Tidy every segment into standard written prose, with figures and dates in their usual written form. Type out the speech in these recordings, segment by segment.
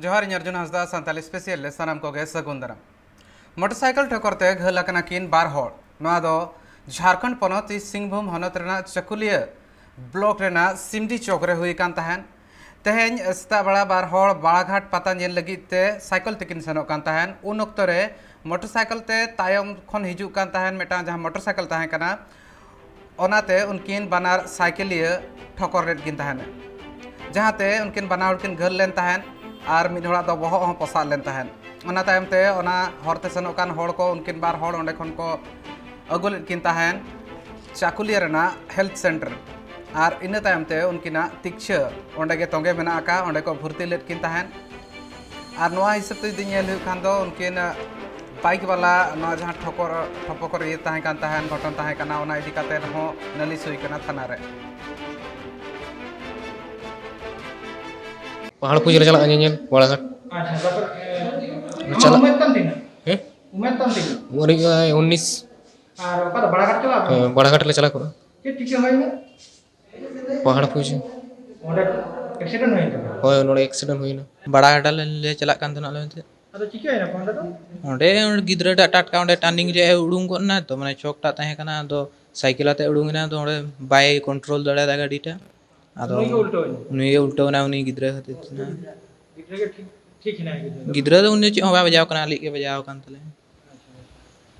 जोहार अर्जुन हंसदा सानताली स्पेशल ले सानाम को गे सगुन दाराम मोटरसाइकिल ठोकरते घल आकना किन बार हर नोआ दो झारखंड पनत सिंहभूम हनत रेना चकुलिया ब्लॉक रेना सिमडी चौक रे हुई कान तहन तेहेन सेता बेड़ा बार हर बाड़ाघाट पाता नेल लगित ते साइकिल तेकिन सेनोक कान तहन उन ऑक्तो रे मोटरसाइकिल ते तायम खन हिजुक कान तहन मेटा जहां मोटरसाइकिल तहन कना ओनाते उनकिन बानार साइकिलिया ठोकर रेट किन तहन जहांते उनकिन बनार किन घल लेन तहन और मिद हड़ा दो बहक हों पसा लेन तहन ओना तायम ते ओना हरते सेनोक कान हड़ को उनकिन बार हड़ ओंडे खन को अगु लेद किन तहन चाकुलिया रेना हेल्थ सेंटर और इन तायम ते उनकिना तिक्छा ओंडे गे तोंगे मेना आका ओंडे को भर्ती लेद किन तहन और नोआ हिसाब ते यदि नेल हुई खान दो उनकिन बाइक वाला नोआ जहां ठोपकर ये तहन कान तहन घटन तहन काना ओना इदी काते हो नालिश हुई काना थाना रे पहाड़ पूजा चला nyel बाड़ाघाट चला उमेर तम दिन हैं उमेर तम दिन उम्र 19 और ओका बड़ाघाट चला बाड़ाघाट ले चला को के टिके होई ना पहाड़ पूजा ओडे एक्सीडेंट होई था होय नोडे एक्सीडेंट होइना बाड़ाघाट ले चला कान तना ले अदो चिके होई ना कोंडा तो ओंडे गिद्रा टाटका ओंडे टर्निंग रे उडुंग कोना तो माने चौकटा तहे कना तो साइकिल आते उडुंगना तो ओंडे बाय कंट्रोल दड़ा दा गाडीटा आदो नुई उल्टो ना उनी गिद्रा हते दिखरे के ठीक ही ना गिद्रा तो उन्ने ची होबा बजाव कना लिक के बजाव कान तले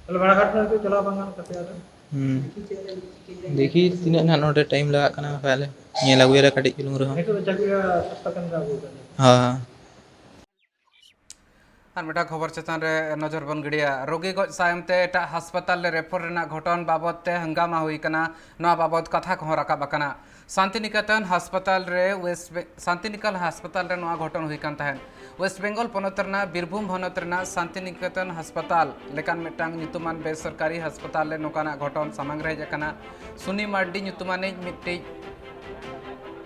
चलो बड़ाघाट में चला बांगान कते आदो देखी तिना ना नोडे टाइम लगा कना पहले ये लागुए रे कटी किलुंग रहो तो चकिया सस्ता कन रागो हां और मेटा खबर चेतान रे नजर बन गिडिया रोगी गज सायमते एटा हास्पताल ले रेफर रेना घटन बाबद ते हंगामा हुई कना नोआ बाबद कथा को राकाब कना शांतिनिकेतन हास्पताल रे शांतिनिकेतन हास्पताल रे नोआ घटन हुई कान तहन वेस्ट बेंगल पनत रेना बीरभूम हनत रेना शांतिनिकेतन हास्पताल लेकान मेटांग नितुमान बेसरकारी हास्पताल ले नोकाना घटन सामांग रे जकना सुनी मार्डी नितुमाने मिट्टी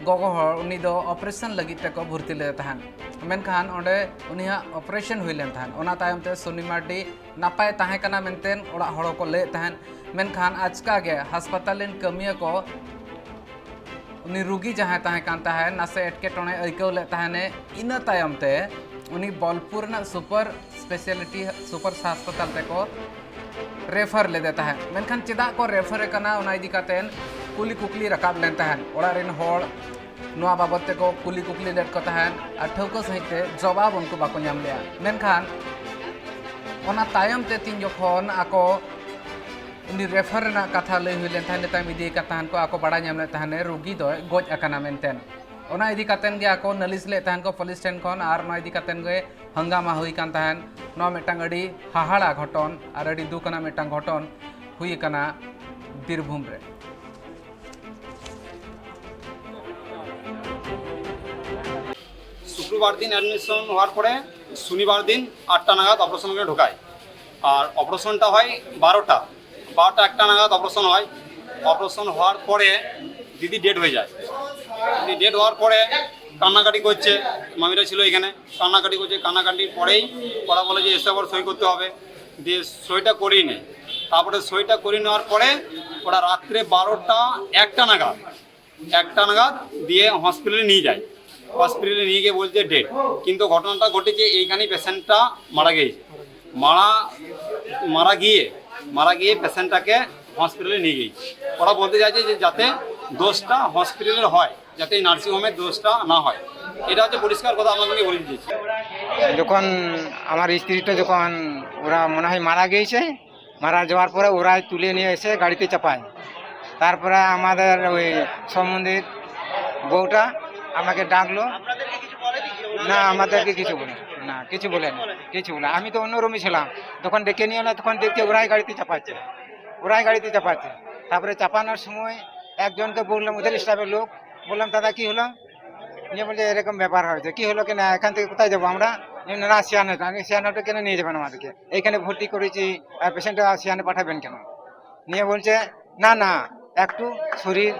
गोगो हर उनी दो ऑपरेशन लगी ते को भर्ती ले तहन मेनखान ओंडे उनिया ऑपरेशन हुई लेन तहन ओना तायम ते सोनी मार्डी नापाय ताहे कना मेनतेन ओड़ा हड़ो को ले तहन मेनखान आजका गे हास्पताल इन कमिया को उनी रुगी जहां ताहे कान ताहे नासे एटके टोने अइकौ ले तहने इना तायम ते उनी बोलपुर ना सुपर स्पेशलिटी सुपर हास्पताल ते को रेफर ले देता है मेनखान चेदा को रेफर कना ओना इदी कातेन कुली कुकली रकाब लेन तहन ओड़ा रेन होड़ नोआ बाबद ते को कुली कुकली लेट को तहन आ ठौको सहिते जवाब उनको बाको नाम लिया मेनखान ओना तायम ते तीन जखन आको उनी रेफर ना कथा लई हुई लेन तहन तायम इदी का तहन को आको बड़ा नाम ले तहन रोगी दो गोज अकना मेनतेन ओना इदी कातेन गे आको नालिश ले तहन को पुलिस स्टेशन खन आर नो इदी कातेन गे हंगामा हुई कान तहन नो मेटांग अडी हाहाड़ा घटन आर अडी दुकना मेटांग घटन हुई कना बीरभूम रे शुक्रवार दिन एडमिशन হওয়ার পরে শনিবার দিন 8টা নাগাদ অপারেশন করে ঢোকায় আর অপারেশনটা হয় 12টা 1টা নাগাদ অপারেশন হয় অপারেশন হওয়ার পরে দিদি ডেড হয়ে যায় দিদি ডেড হওয়ার পরে কান্নাকাটি করছে মামিরা ছিল এখানে কান্নাকাটি করছে কান্নাকাটির পরেই ওরা বলে যে এসে আবার সই করতে হবে দিয়ে সইটা করিয়ে নেয় তারপরে সইটা করে নেওয়ার পরে ওরা রাত্রে 1টা 1টা নাগাদ দিয়ে হসপিটালে নিয়ে যায় হসপিটালে নিয়ে গিয়ে বলছে ডেড কিন্তু ঘটনাটা ঘটেছে এইখানেই পেশেন্টটা মারা গিয়েছে মারা গিয়ে পেশেন্টটাকে হসপিটালে নিয়ে গিয়েছে ওরা বলতে চাইছে যে যাতে দোষটা হসপিটালের হয় যাতে এই নার্সিংহোমের দোষটা না হয় এটা হচ্ছে পরিষ্কার কথা আমাদেরকে বলে দিয়েছে যখন আমার স্ত্রীটা যখন ওরা মনে হয় মারা গিয়েছে মারা যাওয়ার পরে ওরাই তুলে নিয়ে এসে গাড়িতে চাপায় তারপরে আমাদের ওই সম্বন্ধীর বউটা আমাকে ডাকলো না আমাদেরকে কিছু বলে না কিছু বলে আমি তো অন্য রুমে ছিলাম তখন ডেকে নিয়ে না তখন দেখছি ওরাই গাড়িতে চাপাচ্ছে তারপরে চাপানোর সময় একজনকে বললাম ওদের স্টাফের লোক বললাম দাদা কি হলো নিয়ে বলছে এরকম ব্যাপার হয়েছে কি হলো কেন এখান থেকে কোথায় যাবো আমরা না সিয়ানোটা কেন নিয়ে যাবেন আমাদেরকে এইখানে ভর্তি করেছি আর পেশেন্টটা সিয়ানে পাঠাবেন কেন নিয়ে বলছে না একটু শরীর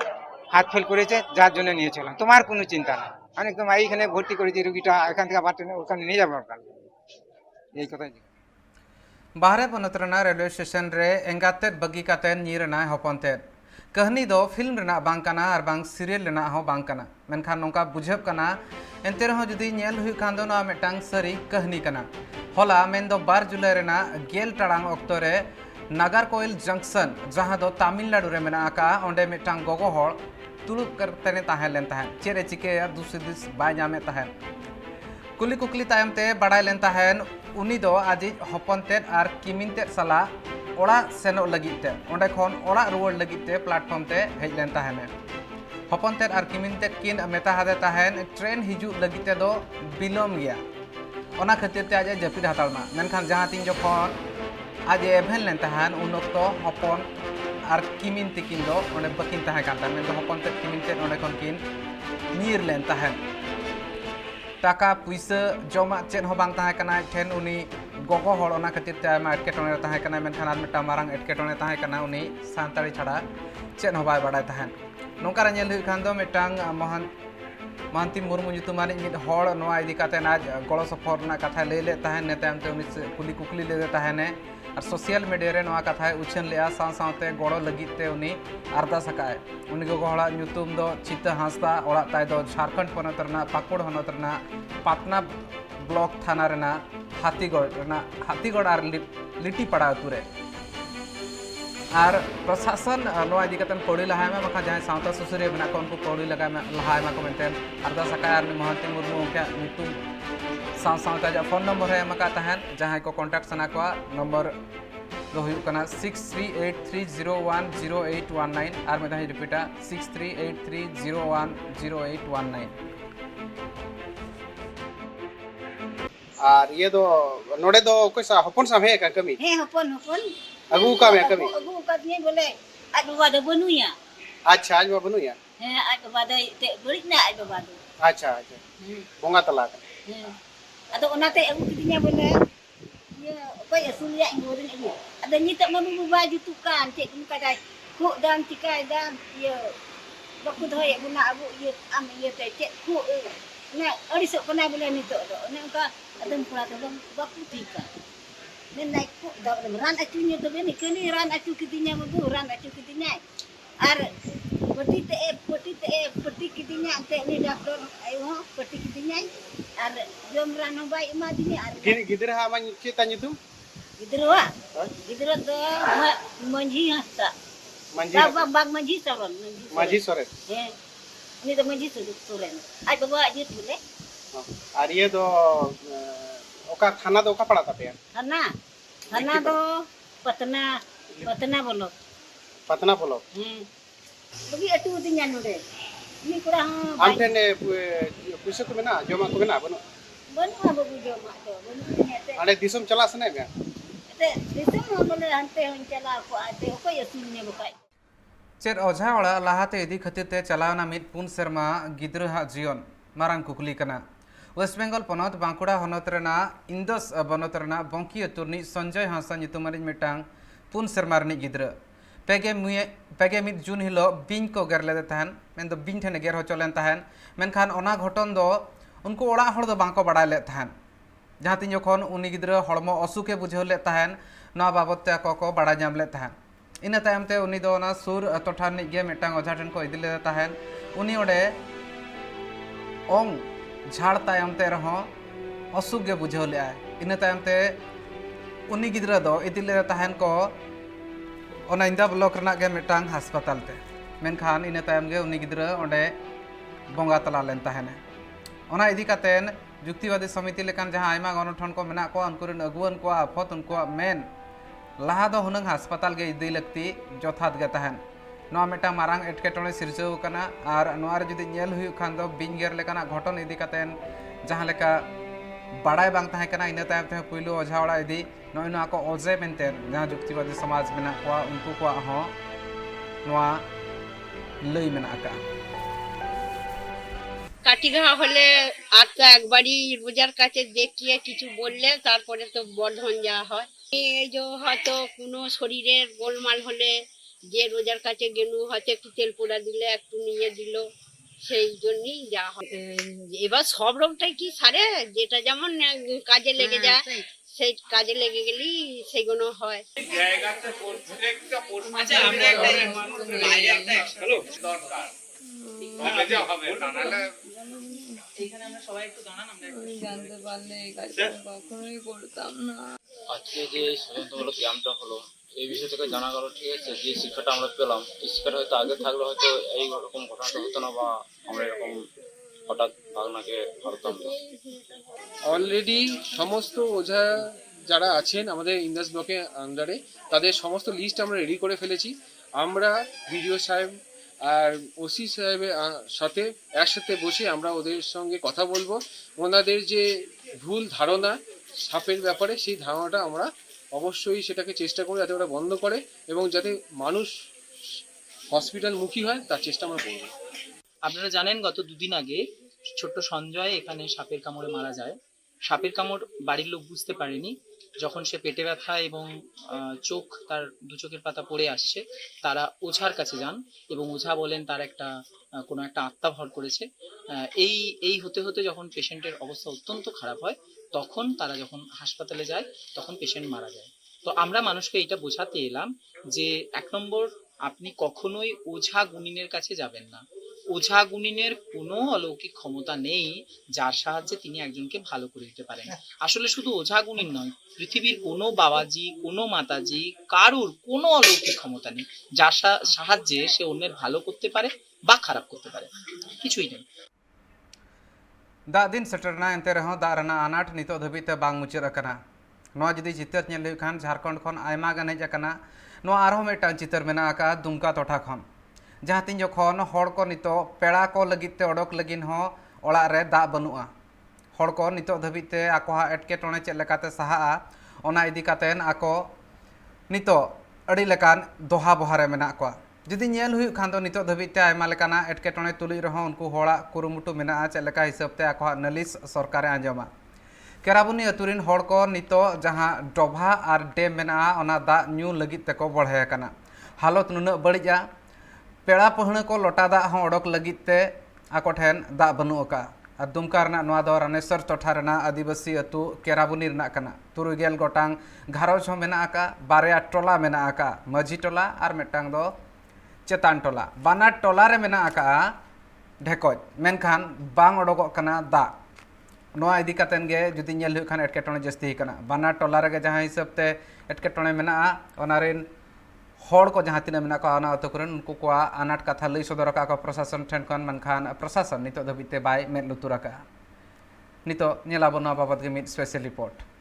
হাত ফেল করেছে যার জন্য নিয়ে চলাম তোমার কোনো চিন্তা না আমি তোমার এইখানে ভর্তি করেছি রুগীটা এখান থেকে আবার ওখানে নিয়ে যাবো এই কথাই बाहरे पनतरना रेलवे स्टेशन रे एंगाते बगी कातेन नीरना हपनते कहनी दो फिल्म रेना बांग कना और बांग सीरियल रेना हो बांग कना मेनखान नोंका बुझब कना एनते रहो जुदी नेल हुई खान दो ना मिटांग सरी कहनी कना होला मेन दो 12 जुलाई रेना गेल टाड़ांग ऑक्टो रे नागरकोइल जंक्शन जहां दो तमिलनाडु रे मेना आका ओंडे मिटांग गोगो हॉल तुलुप करते ताहें लेन ताहें चेरे चिके दुसदिस बाय नामे ताहें कुली कुकली तायम ते बड़ाय लेन ताहें उनी दो आदि हपनते और किमिनते सला ओड़ा सेनो लगिते ओंडे खन ओड़ा रुवाड़ लगिते प्लेटफॉर्म ते हेज लेन ताहें हपनते और किमिनते किन मेता हादे ताहें ट्रेन हिजु लगिते दो बिलोम गया ओना खातिर ते आज जपिद हातालमा मेनखान जहां तीन जखन आज एभेन लेन ताहें उन ऑक्टो हपन और किमिन तिकिन दो ओंडे बकिन ताहें कान ताहें मेन हपनते किमिनते ओंडे खन किन नीर लेन ताहें टाका पुइसा जमा चेन हो बांग ताहें कना ठेन उनी गोगो हड़ ओना खातिर ते आयमा एटकेटोणे ताहें कना मेनखान आर मिटा मारांग एटकेटोणे ताहें कना उनी सानताड़ी छाड़ा चेन हो बाय बाडाय ताहें नोंका रे नेल हुई खान दो मिटांग Mohanty Murmu nyutumanik mid hor noa idi katen aj golo sopor na katha lei le tahen ne tayam te uni kuli kukli le tahene ar social media re noa katha uchen lea saw sawte golo lagit te uni ardas akae uni go hola nyutum do Chita Hasda ora tai do Jharkhand ponot rena Pakur honot rena Patna block thana rena Hatigod ar liti pada ature और प्रशासन नोआ इदी कतन पौड़ी लहाय में मखा जहां सावता सुसुरे बना को उनको पौड़ी लगा में लहाय में कमेंटेन अरदा सकाय आर महंती मुर्मू के नीतू सावता जा फोन नंबर है मका तहन जहां को कांटेक्ट सना को नंबर दो हुई कना 6383010819 आर में दही रिपीटा 6383010819 और ये दो नोडे दो कोई सा हपन सा है का कमी हे हपन अगु का में कमी अगु का ने बोले आज बाबा दो बनुया अच्छा आज बाबा नुया हे आज बाबा दो ते बड़िक ना आज बाबा दो अच्छा अच्छा बोंगा तला हे अदो ओनाते अगु किदिnya बोले ये कोई असूल या इंगोरन अगु अदो नि tak mau buat jutukan cek muka dai ku dan tikai dan ye baku doi guna abu ye am ye te cek ku na ori sok kena boleh ni tok do ne ka adem pula tu baku tika nên này đó ran acu nya tu ni kini ran acu kitinya mabu ran acu kitinya ar peti kitinya ante ni doktor ayo peti kitinya ar jom ran bai ma dini ar गिदरा हा मन चिता तुम gidro do manji hasta Manji bag manji saron माझी सोरे eh ni do manji suren ai bawa ajit boleh और ये दो ओका थाना दो का पड़ा था पे थाना दो पतना बोलो पतना बोलो बगी अटू तिnya नोडे ni kurang हम ठने पुलिस को मेना जमा को मेना बनो banu babu joma do banu tinya te अरे दिसम चला सने में te disem boleh ante honcala ko ate ko yasunne bukai चेर ओझा ओड़ा लाहाते इदी खातिर ते चलावना मिद पुन शर्मा गिद्र हा जीवन मारांग कुकली कना वेस्ट बेंगल पनत बांकुड़ा हनत रेना इंदस बनत रेना बंकी अतुरनी संजय हांसा नितुमारि मिटांग पुन शर्मा रनी गिद्र पेगे मिद जून हिलो बिन को गेरले तहन मेन दो बिन ठेने गेर होचलेन तहन मेनखान ओना घटन दो उनको ओड़ा हड़ दो बांको बड़ाय ले तहन जहां तीन जखन उनी गिद्र हड़मो असुके बुझेव ले तहन नवा बाबत ते को बड़ा जाम ले तहन इन तायम ते उनी दो ना सुर टोठा निगे मिटांग ओझा ठेन को इदि ले तहन उनी ओडे ओंग झाड़ तायम ते रहो असुख गे बुझेव ले इन तायम ते उनी गिद्र दो इदि ले तहन को ओना इंदा ब्लॉक रना गे मिटांग अस्पताल ते मेनखान इन तायम गे उनी गिद्र ओडे बोंगा तला लेन तहने ओना इदि कातेन जुक्तिवादी समिति लेकान जहां आयमा गणठन को मेना को उनकुरन अगुवन को आफत उनको मेन लाहा दो हुनंग अस्पताल गे इदी लगती जथात गे तहन नोआ मेटा मारांग एटकेटोणे सिरजो कना और नोआ रे जुदी नेल हुयु खान दो बिंगेर लेकाना घटन इदी कातेन जहां लेका बड़ाय बांग ताहे कना इन तायम ते पुइलो ओझा ओड़ा इदी नोय नोआ को ओजे मेनतेन जहां जुक्तिवादी समाज मेना को उनको को हो नोआ लई मेना का কাটিঘা হলে আজকে একবারই রোজার কাছে দেখিয়ে কিছু বললে তারপরে তো বর্ধমান যাওয়া হয় এই যে হয়তো কোনো শরীরের গোলমাল হলে যে রোজার কাছে গেলু হয়তো একটু তেল পোড়া দিলে একটু নিয়ে দিল সেই জন্যই যাওয়া হয় এবার সব রোগটাই কি সারে যেটা যেমন কাজে লেগে যায় সেই কাজে লেগে গেলেই সেগুলো হয়। জানতে পারলে এই কাজটা কখনোই করতাম না। আজকে যে সচেতনমূলক ক্যাম্পটা হলো এই বিষয় থেকে জানা গেল, ঠিক আছে, যে শিক্ষাটা আমরা পেলাম এই শিক্ষাটা হয়তো আগে থাকলে হয়তো এই রকম ঘটনাটা হতো না, বা আমরা এরকম হঠাৎ ভাগনাকে হারতাম না। অলরেডি সমস্ত ওঝা যারা আছেন আমাদের ইন্দাস ব্লকে আন্ডারে তাদের সমস্ত লিস্ট আমরা রেডি করে ফেলেছি। আমরা বিডিও সাহেব আর ওসি সাহেবের সাথে একসাথে বসে আমরা ওদের সঙ্গে কথা বলবো। ওনাদের যে ভুল ধারণা সাপের ব্যাপারে সেই ধারণাটা আমরা অবশ্যই সেটাকে চেষ্টা করি যাতে ওরা বন্ধ করে এবং যাতে মানুষ হসপিটালমুখী হয় তার চেষ্টা আমরা করবো। আপনারা জানেন গত দুদিন আগে ছোট্ট সঞ্জয় এখানে সাপের কামড়ে মারা যায়। সাপের কামড় বাড়ির লোক বুঝতে পারেনি। যখন সে পেটে ব্যথা এবং চোখ তার দু চোখের পাতা পড়ে আসছে, তারা ওঝার কাছে যান এবং ওঝা বলেন তার একটা কোনো একটা আত্মা ভর করেছে। এই হতে হতে যখন পেশেন্টের অবস্থা অত্যন্ত খারাপ হয় তখন তারা যখন হাসপাতালে যায় তখন পেশেন্ট মারা যায়। তো আমরা মানুষকে এটা বোঝাতে এলাম যে 1 নম্বর, আপনি কখনোই ওঝা গুনিনের কাছে যাবেন না। ওঝা গুনিনের কোনো অলৌকিক ক্ষমতা নেই যার সাহায্যে তিনি একজনকে ভালো করে দিতে পারেন। আসলে শুধু ওঝা গুনিন নয়, পৃথিবীর কোনো বাবাজি, কোনো মাতাজি, কারুর কোনো অলৌকিক ক্ষমতা নেই যার সাহায্যে সে অন্যের ভালো করতে পারে বা খারাপ করতে পারে, কিছুই নেই। दाग दिन सेटरना एंते रहो दाग रना आनाट नितो धबिते बांग मुचाद अकना नोआ जदि चितर नेल हुई खान झारखंड खन आयमा गान हेज अकना नोआ आरो मेटांग चितर मेना आका दुमका टोठा खन जहाँ तीन जखन हड़ को नितो पेड़ा को लगिते ओडक लगिन हो ओड़ा रे दाग बनुआ हड़ को नितो धबिते आकोहा एटकेटोणे चेद लेकाते साहा ओना इदि कातेन आको नितो अड़ी लेकान दोहा बहारे मेना कोआ जुदी नेल हुई खान तो नितो धबिते आयमा लेकाना एटकेटोणे तुलुई रहो उनको होड़ा कुरुमुटु मेना चेद लेका हिसाबते आकोहा नालिस सरकारे आंजमा केराबुनी अतुरिन हड़ को नितो जहाँ डोभा और डेम मेना ओना दाग न्यू लगित तेको बढ़े अकना हालत नुना बड़िजा पेड़ा पहण को लोटा दाग हों ओडक लगिते आको ठेन दाग बनु अका और दुमका नोआ दो रानेसर टोठा रेना आदिवासी अतु केराबुनी रेना कना 3 गोटांग घारोज हो मेना अका बारया टोला मेना अका माझी टोला और मेटांग दो चेतान टोला बाना टोला रे मेना अका ढेकोज मेनखान बांग ओडोगो कना दाग नोआ इदी कातेन गे जुदी नेल हुई खान एटकेटोणे जस्ती कना बाना टोला रे जहाँ हिसाबते एटकेटोणे मेना ओनारिन हड़ को जहाँ तीन मेना को अतु को उनको को आनाट कथा लई सदर का प्रशासन ठेन खन मनखान प्रशासन नितो धबिते बाय मेद लुतुर का नितो नेलाबो नोआ बाबद के मिड स्पेशल रिपोर्ट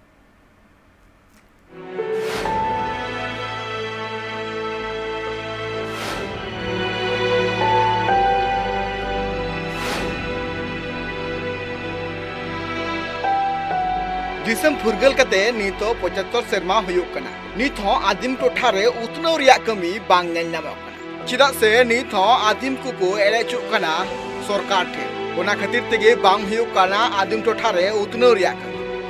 दिसम फुरगल कते नितो 75 सेरमा हुयुक कना नित हो आदिम टोठा रे उतनौ रिया कमी बांग नेल नामक कना चिदा से नित हो आदिम को एड़ेचु कना सरकार ठे ओना खातिर तेगे बांग हुयुक कना आदिम टोठा रे उतनौ रिया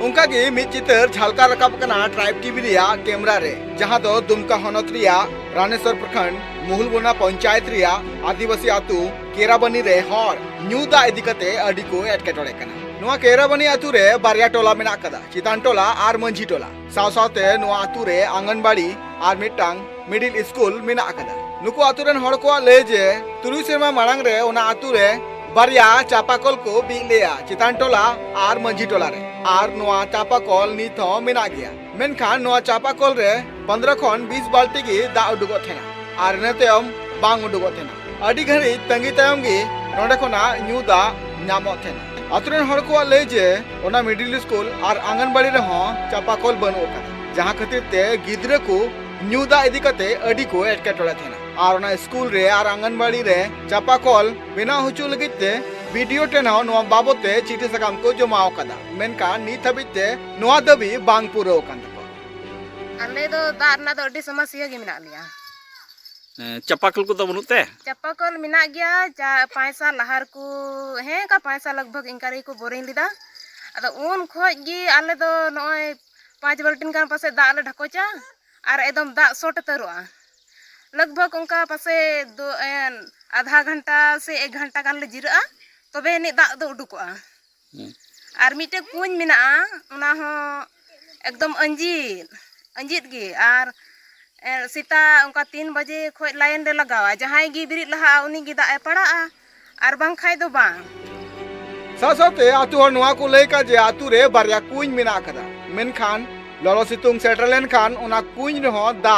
उनका गे मिद चितर झलका रकाब कना ट्राइब टीवी रिया कैमरा रे जहां दो दुमका हनत रिया रानेसर प्रखंड मुहुलबोना पंचायत रिया आदिवासी आतु केराबनी रे हर न्यूदा इदिकते अडी को एटकेटोड़े कना नोआ केराबनी आतु रे बारिया टोला मेना कदा चितान टोला और मंझी टोला साव सावते नोआ आतु रे आंगनबाड़ी और मिटांग मिडिल स्कूल मेना कदा नुको आतु रेन हड़ को ले जे 3 सेरमा मांग रे ओना आतु रे बारिया चापाकल को बिलेया चितान टोला और मंझी टोला रे और नोआ चापाकल नित हो मेना गया मेनखान नोआ चापाकल रे 15 खन 20 बाल्टी की दा उडुगो थेना और नेतेम बांग उडुगो थेना अडी घड़ी तंगी तायम गी नोडे खोना न्यू दा नामो थेना अतुरेन हड़ को ले जे ओना मिडिल स्कूल और आंगनबाड़ी रे हो चापाकल बनु का जहां खातिर ते गिद्रे को न्यू दा इदी कते अडी को एटकेटोड़े थेना और ओना स्कूल रे और आंगनबाड़ी रे चापाकल बिना हुचु लगिते वीडियो टेना नोआ बाबते चिठी सकाम को जमाव कदा मेनका नित हबिते नोआ दबी बांग पुरो कान तको आले दो दारना दो अडी समस्या गे मिना लिया चापाकल को तो बनुते चापाकल मिना गया 5 साल लहार को है का 5 साल लगभग इंकारी को बोरिंग लिदा अदा उन खोज गी आले दो नय 5 बाल्टीन गान पासे दा ले ढकोचा और एकदम दा सोट तरुआ लगभग उनका पासे दो आधा घंटा से 1 घंटा गान ले जिरा तबे नि दा दो उडुकोआ और मिटे कुंज मिना उना हो एकदम अंजीत गे और सीता उनका 3 बजे खोज लाइन रे लगावा जहां गी बिरित लहा उनी गी दा पड़ा और बांग खाई दो बांग सासाते आतु हर नोआ को लेका जे आतु रे बारया कुኝ मेना कदा मेनखान ललो सितुंग सेटल लेन खान उना कुኝ रहो दा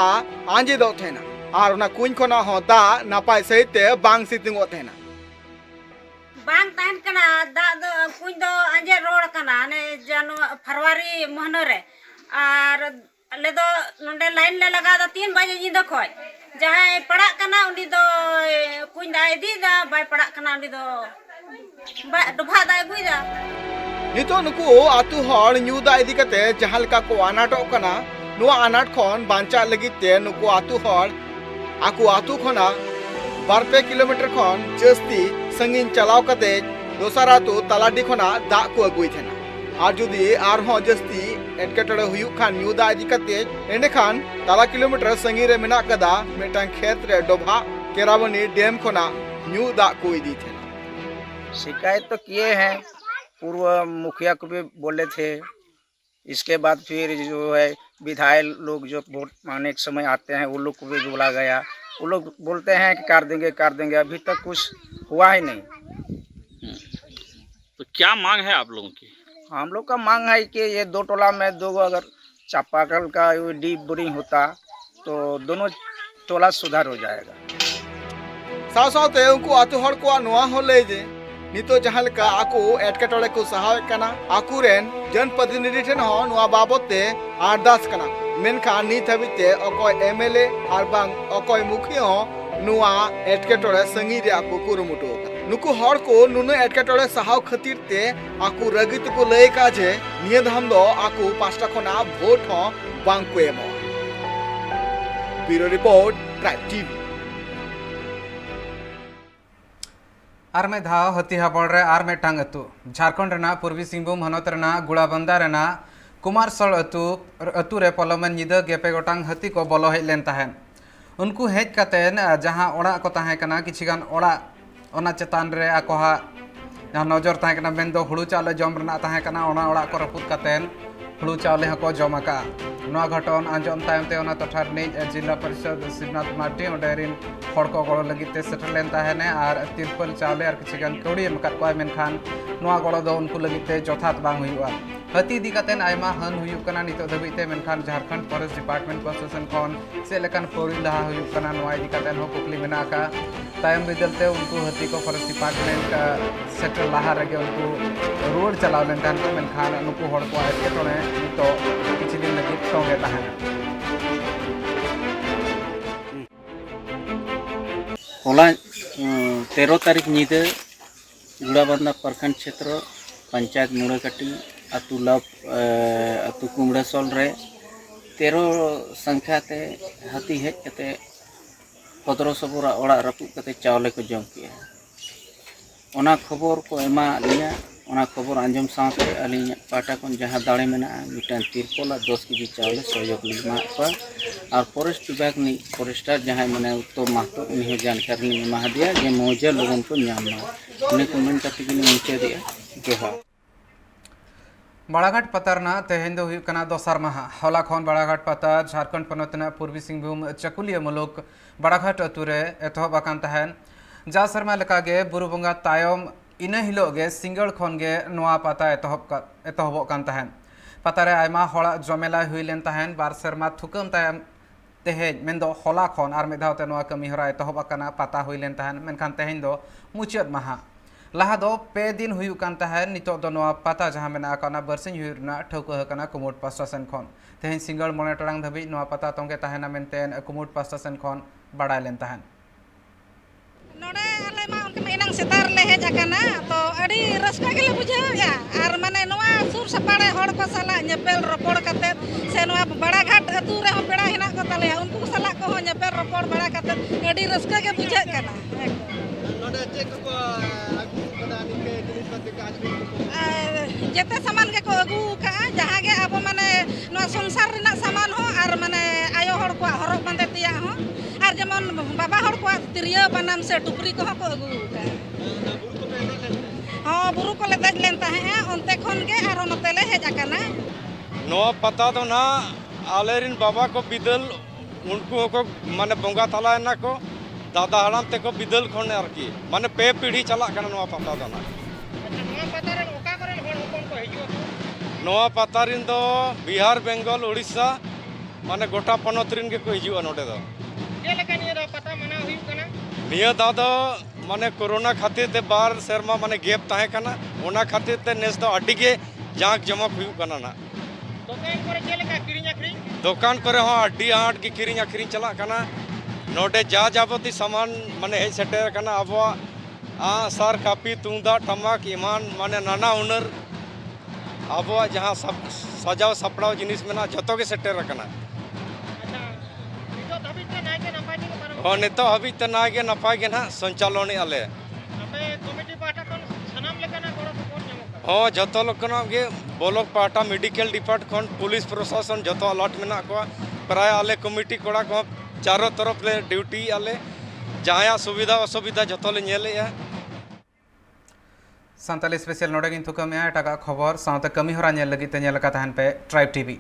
आंजे दो थेना और उना कुኝ खना हो दा नापाय सहित बांग सितुंग थेना बांग तहन कना दा दो कुኝ दो आंजे रोड कना ने जनवरी फरवरी महीना रे और अले दो नोंडे लाइन ले लगा दा 3 बजे जिंदा खोज जहां पड़ा कना उनी दो कुኝ दा इदी दा बाय पड़ा कना उनी दो डुभा दा गुइदा नितो नुकु आतु हर न्यू दा इदी कते जहां लका को अनाटो कना नुआ अनाट खन बांचा लगित ते नुकु आतु हर आकु आतु खना 2-3 किलोमीटर खन जस्ती संगीन चलाव कते दोसर आतु तलाडी खना दा को अगुई थेना और जुदी आर हो जस्ती एटकेटड़े हुयु खान न्यू दा इदी कते एंडे खान तला किलोमीटर संगी रे मेना कदा मेटांग खेत रे डोभा केरावनी डैम खना न्यू दा को इदी थेना शिकायत तो किए हैं, पूर्व मुखिया को भी बोले थे। इसके बाद फिर जो है विधायक लोग जो वोट मांगने के समय आते हैं वो लोग को भी बोला गया, वो लोग बोलते हैं कि कर देंगे, अभी तक कुछ हुआ ही नहीं। तो क्या मांग है आप लोगों की? हम लोग का मांग है कि ये 2 टोला में 2 अगर चापाकल का डीप बोरिंग होता तो दोनों टोला सुधार हो जाएगा। सासाते उनको आतु हर को नोआ हो ले जे नितो जहां लका आकु एटकेटोड़े को सहाय कना आकुरेन जनप्रतिनिधि ठेन हो नोआ बाबते आरदास कना मेनखा नित हबिते अकय एमएलए आर बांग अकय मुखिया हो नोआ एटकेटोड़े संगी रे आकु कुरुमुटो नुकु हर को नुनु एटकेटोड़े सहाव खातिर ते आकु रगित को लय का जे निय धाम दो आकु 5टा खना वोट हो बांग को एमो। Bureau report tribe TV. आर में धाव हतीहाबड़ रे आर में टांग अतु झारखंड रेना पूर्वी सिंहभूम हनत रेना गुड़ाबंदा रेना कुमारसोल अतु रे पलमन निदा गेपे गोटांग हती को बोलो हेज लेन ताहेन उनको हेज कतेन जहां ओड़ा को ताहे कना किछिगान ओड़ा ओना चेतान रे आकोहा जहां नजर ताहे कना मेन दो हुड़ू चावले जम रेना ताहे कना ओना ओड़ा को रपुत कतेन हुड़ू चावले हको जमाका नोआ घटन आंजम तायमते ओना टठार ने जिला परिषद शिवनाथ माटी ओडेरिन हड़ को गड़ो लगिते सेटल लेन ताहेने आर तिरपल चावले आर किछिगान कौड़ी एमकात को मेनखान नोआ गड़ो दो उनको लगिते जथात बांग हुयुआ हती दी कतेन आयमा हन हुयुक कना नितो धबिते मेनखान झारखंड फॉरेस्ट डिपार्टमेंट प्रशासन खन से लेकान पौड़ी लहा हुयुक कना नोआ इदी कतेन हो कुकली मेना का तायम बिदलते उनको हती को फॉरेस्ट डिपार्टमेंट सेटल लहा रगे उनको रोड चलाव लेन ताहन को मेनखान उनको हड़ को एटकेटोने नितो किछि दिन लगी तोंगे ताहन होला 13 तारीख नीदे गुड़ाबंदा प्रखंड क्षेत्र पंचायत मुड़ेकटी अतु लव अतु कुमड़ासोल रे 13 संख्या ते हाथी हेज कते 1500 बोरा ओड़ा रपुक कते चावले को जम किया ओना खबर को एमा लिया ओना खबर आंजम साथे अलिंग पाटा कोन जहां दाड़े मेना मिटन तिरपोला 10 केजी चावले सहयोग लिमा पर और फॉरेस्ट विभाग नि फॉरेस्टर जहां मने तो महतो उन्हें जानकारी नि मा दिया जे मौजा लोगन को न्यामा उन्हें कमेंट करते कि नीचे दिया जोहार बाड़ाघाट पतारना तेहेन दो हुयुकना दोसार माहा हला खन बाड़ाघाट पता झारखंड पनतना पूर्वी सिंहभूम चकुलिया मुलुक बाड़ाघाट अतुरे एतहब आकान तहन जा शर्मा लेकागे बुरु बंगा तायम इना हिलोगे सिंगल खन गे नोआ पता एतहब कान तहन पतारे आयमा हड़ा जमेला हुइलेन तहन बार शर्मा थुकम तायम तेहेन मेन दो हला खन आर मेधावते नोआ कमी हरा एतहब आकाना पता हुइलेन तहन मेनखान तेहेन दो मुचाद माहा लहा दो 2 दिन हुयुक कान तहन नितो दो नोआ पता जहां मेना आकाना बरसिन हुइरना ठौको हकना कुमुट प्रशासन खन तेहेन सिंगल मने टरांग धबी नोआ पता तोंगे तहना मेनतेन कुमुट प्रशासन खन बाड़ाय लेन तहन नोडे आले मा उनके मेनंग सेतार ले हेज आकाना तो अडी रस्का गेले बुझाया आर माने नोआ सुर सपाड़े हड़ को साला नेपेल रपोड़ कते से नोआ बाड़ाघाट अतु रे हम पेड़ा हिना को तले उनको साला को हो नेपेल रपोड़ बड़ा कते अडी रस्का के बुझा काना नोडे चेक को आगु पदानी के जिनिस पत्ते का आदमी जेते सामान के को अगु का जहां गे अब माने नोआ संसार रिना सामान हो आर माने आयो हड़ को हरक बांधे तिया हो आर जेमन बाबा हड़ को तिरिया बनाम से टुपरी को को अगु का हां बुरु को ले दज लेन ताहे ओनते खन गे आरो नते ले हेज आकाना नोआ पता तो ना आलेरिन बाबा को बिदल उनको को माने बोंगा तला ना को दादा हड़ाम ते को बिदल खन आरकी माने पे पीढ़ी चला कना नोआ पता तो ना नोआ पता रिन दो बिहार बेंगल उड़ीसा माने गोटा पनत रिन के को हिजुआ नोडे दो निया दादा माने कोरोना खातिर ते बार शर्मा माने गेप ताहे कना ओना खातिर ते नेस दो अड्डी के जांक जमक हुई कना ना दुकान करे हाँ अड्डी आट की किरिंग अखरिंग चला कना नोडे जा जाबती सामान माने हे सेटर कना अबवा सार कापी तुंदा टमाक ईमान माने नाना हुनर अबवा जहाँ सब सजाव सपड़ाव जिनिस में जतो के सेटर कना हाँ नितो हबी ते ना गे नपाय गे ना संचालन आले हाँ जतो लोकना गे ब्लॉक पाटा मेडिकल डिपार्ट खन पुलिस प्रशासन जतो अलर्ट मेना को प्राय आले कमिटी कोड़ा को चारों तरफ ले ड्यूटी आले जहाँ सुविधा असुविधा जतो ले नेले सानताली स्पेशल नोडे किंतु कमिया टाका खबर साउते कमी हरा नेल लगी ते नेल का तहन पे ट्राइब टीवी